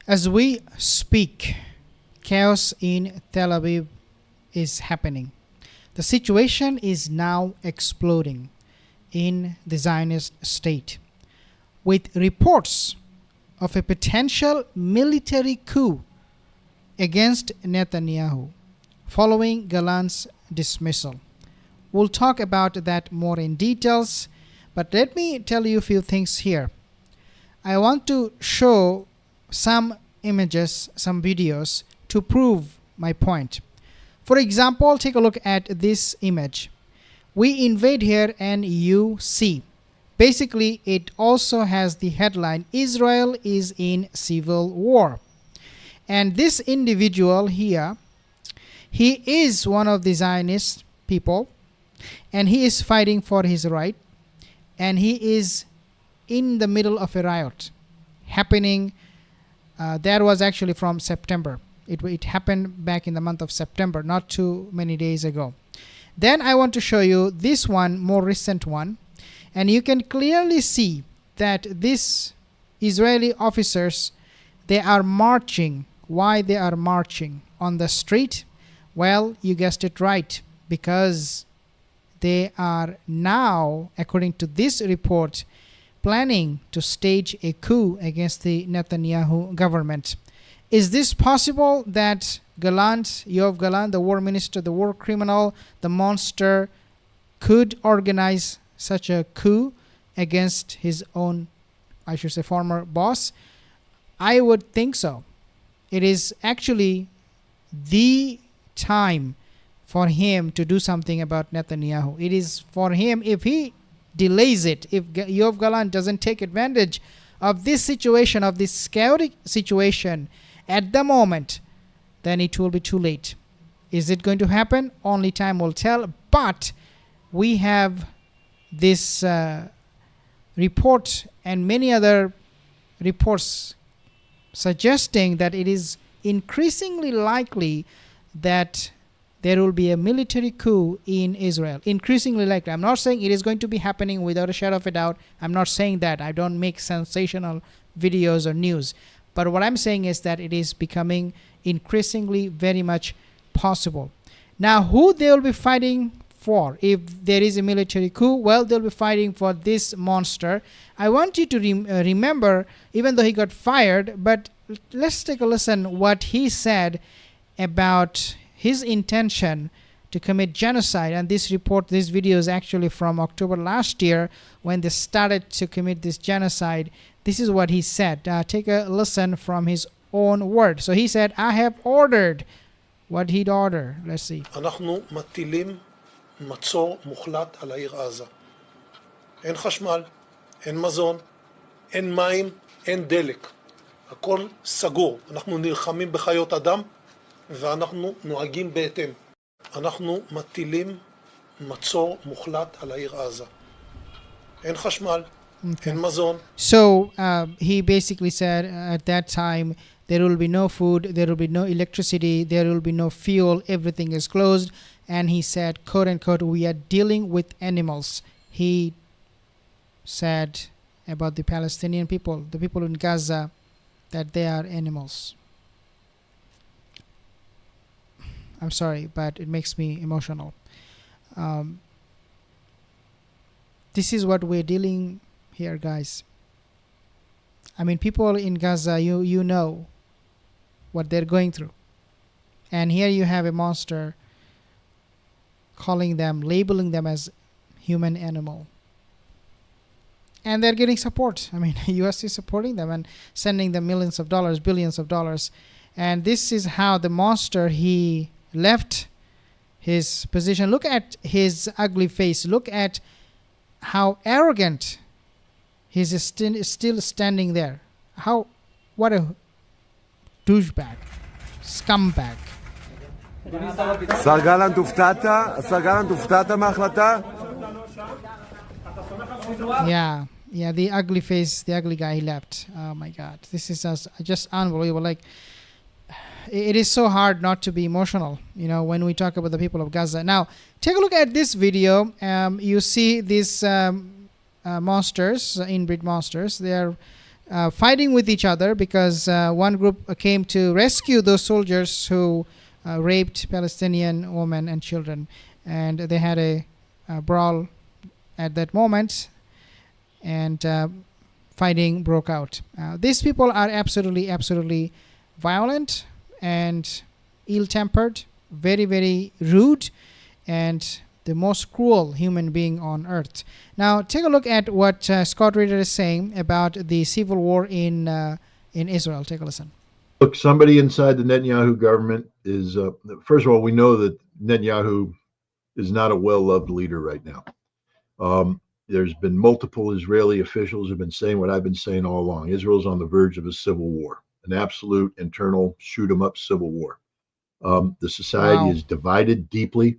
As we speak, chaos in Tel Aviv is happening. The situation is now exploding in the Zionist state, with reports of a potential military coup against Netanyahu following Gallant's dismissal. We'll talk about that more in details, but let me tell you a few things here. I want to show some images, some videos to prove my point. For example, take a look at this image. We invade here and you see. Basically, it also has the headline, Israel is in civil war. And this individual here, he is one of the Zionist people, and he is fighting for his right, and he is in the middle of a riot happening. That was actually from September. It happened back in the month of September, not too many days ago. Then I want to show you this one, more recent one, and you can clearly see that these Israeli officers, they are marching. Why they are marching on the street? Well, you guessed it right, because they are now, according to this report, planning to stage a coup against the Netanyahu government. Is this possible that Gallant, Yoav Gallant, the war minister, the war criminal, the monster, could organize such a coup against his own, I should say, former boss? I would think so. It is actually the time for him to do something about Netanyahu. It is for him, if he delays it, if Yoav Gallant doesn't take advantage of this situation, of this chaotic situation at the moment, then it will be too late. Is it going to happen? Only time will tell. But we have this report and many other reports suggesting that it is increasingly likely that there will be a military coup in Israel. Increasingly likely. I'm not saying it is going to be happening without a shadow of a doubt. I'm not saying that. I don't make sensational videos or news. But what I'm saying is that it is becoming increasingly very much possible. Now, who they will be fighting for if there is a military coup? Well, they'll be fighting for this monster. I want you to remember, even though he got fired, but let's take a listen what he said about his intention to commit genocide. And this report, this video is actually from October last year when they started to commit this genocide. This is what he said. Take a listen from his own word. So he said, I have ordered what he'd order. Let's see. אנחנו מטילים מצור מוחלט על העיר עזה. אין חשמל, אין מזון, אין מים, אין דלק. הכל סגור. אנחנו נלחמים בחיות אדם ואנחנו נוהגים בהתאם. אנחנו מטילים מצור מוחלט על העיר עזה. אין חשמל, אין מזון. So he basically said at that time there will be no food, there will be no electricity, there will be no fuel, everything is closed. And he said, quote unquote, we are dealing with animals. He said about the Palestinian people, the people in Gaza, that they are animals. I'm sorry, but it makes me emotional. This is what we're dealing here, guys. I mean, people in Gaza, you know what they're going through. And here you have a monster calling them, labeling them as human animal. And they're getting support. I mean, US is supporting them and sending them millions of dollars, billions of dollars. And this is how the monster, he left his position. Look at his ugly face. Look at how arrogant he's still standing there. What a douchebag, scumbag. שר גלנט, הופתעת? שר גלנט, הופתעת מההחלטה? Yeah, the ugly face, the ugly guy, he left. Oh my God, this is just unbelievable. Like, it is so hard not to be emotional, when we talk about the people of Gaza. Now, take a look at this video. You see these monsters, inbred monsters. They are fighting with each other because one group came to rescue those soldiers who raped Palestinian women and children, and they had a brawl at that moment, and fighting broke out. These people are absolutely violent and ill-tempered, very, very rude, and the most cruel human being on earth. Now, take a look at what Scott Ritter is saying about the civil war in Israel. Take a listen. Look, somebody inside the Netanyahu government is, first of all, we know that Netanyahu is not a well-loved leader right now. There's been multiple Israeli officials who have been saying what I've been saying all along. Israel's on the verge of a civil war, an absolute internal shoot-'em-up civil war. The society is divided deeply,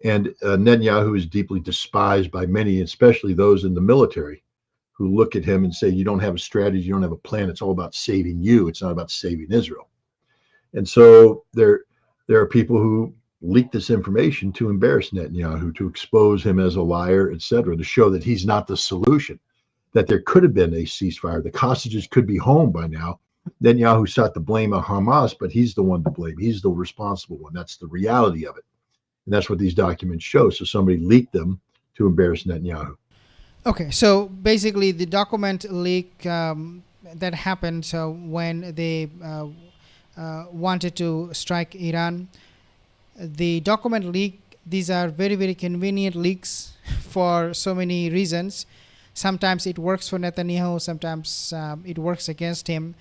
and Netanyahu is deeply despised by many, especially those in the military, who look at him and say, you don't have a strategy, you don't have a plan, it's all about saving you, it's not about saving Israel. And so there are people who leak this information to embarrass Netanyahu, to expose him as a liar, etc., to show that he's not the solution, that there could have been a ceasefire, the hostages could be home by now. Netanyahu sought to blame Hamas, but he's the one to blame. He's the responsible one. That's the reality of it. And that's what these documents show. So somebody leaked them to embarrass Netanyahu. Okay, so basically the document leak that happened when they wanted to strike Iran, the document leak, these are very, very convenient leaks for so many reasons. Sometimes it works for Netanyahu, sometimes it works against him.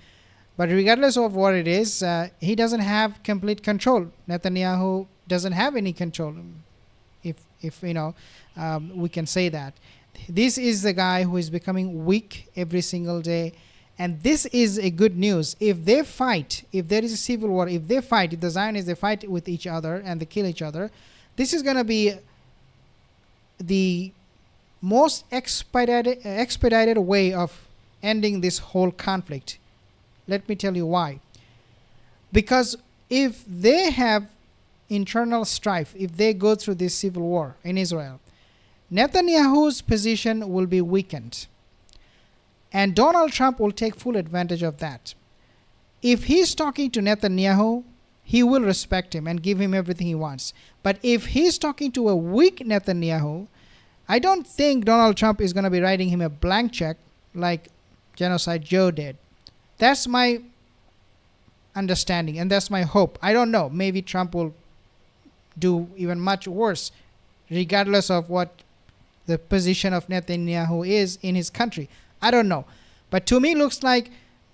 But regardless of what it is, he doesn't have complete control. Netanyahu doesn't have any control, if we can say that. This is the guy who is becoming weak every single day. And this is a good news. If they fight, if there is a civil war, if they fight, if the Zionists, they fight with each other and they kill each other, this is going to be the most expedited way of ending this whole conflict. Let me tell you why. Because if they have internal strife, if they go through this civil war in Israel, Netanyahu's position will be weakened. And Donald Trump will take full advantage of that. If he's talking to Netanyahu, he will respect him and give him everything he wants. But if he's talking to a weak Netanyahu, I don't think Donald Trump is going to be writing him a blank check like Genocide Joe did. That's my understanding, and that's my hope. I don't know. Maybe Trump will do even much worse, regardless of what the position of Netanyahu is in his country. I don't know. But to me, it looks like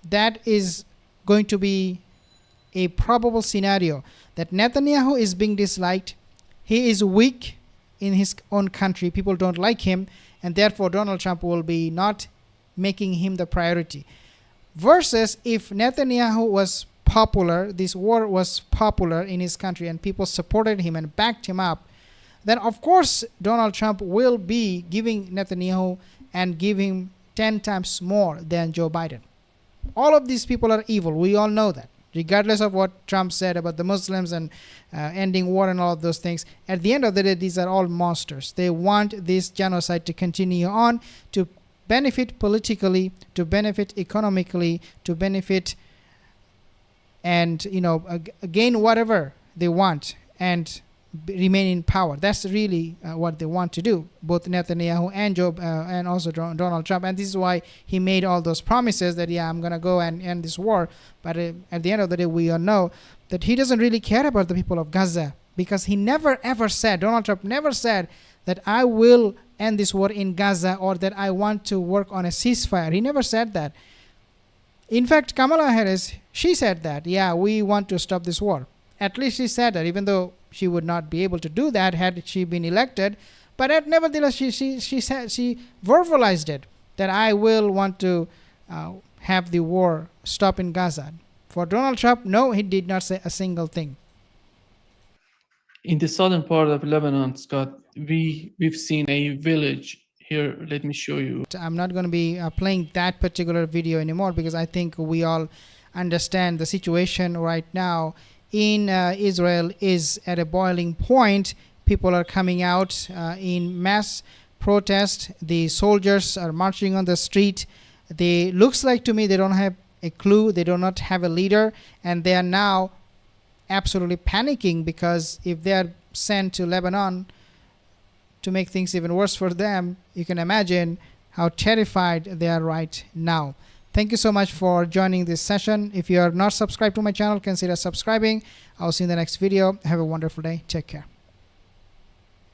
that is going to be a probable scenario, that Netanyahu is being disliked. He is weak in his own country. People don't like him, and therefore Donald Trump will be not making him the priority. Versus if Netanyahu was popular, this war was popular in his country, and people supported him and backed him up, then of course Donald Trump will be giving Netanyahu and give him 10 times more than Joe Biden. All of these people are evil. We all know that. Regardless of what Trump said about the Muslims and ending war and all of those things, at the end of the day, these are all monsters. They want this genocide to continue on, to benefit politically, to benefit economically, to benefit and gain whatever they want and remain in power. That's really what they want to do, both Netanyahu and and also Donald Trump. And this is why he made all those promises that, I'm going to go and end this war. But at the end of the day, we all know that he doesn't really care about the people of Gaza, because he never ever said, Donald Trump never said that I will end this war in Gaza or that I want to work on a ceasefire. He never said that. In fact, Kamala Harris, she said that, we want to stop this war. At least she said that, even though she would not be able to do that had she been elected. But nevertheless, she said, she verbalized it, that I will want to have the war stop in Gaza. For Donald Trump, no, he did not say a single thing. In the southern part of Lebanon, Scott, we've seen a village. Here, let me show you. I'm not going to be playing that particular video anymore, because I think we all understand the situation right now in Israel is at a boiling point. People are coming out in mass protest. The soldiers are marching on the street. They looks like to me they don't have a clue, they do not have a leader, and they are now absolutely panicking, because if they are sent to Lebanon to make things even worse for them, you can imagine how terrified they are right now. Thank you so much for joining this session. If you are not subscribed to my channel, consider subscribing. I'll see you in the next video. Have a wonderful day. Take care.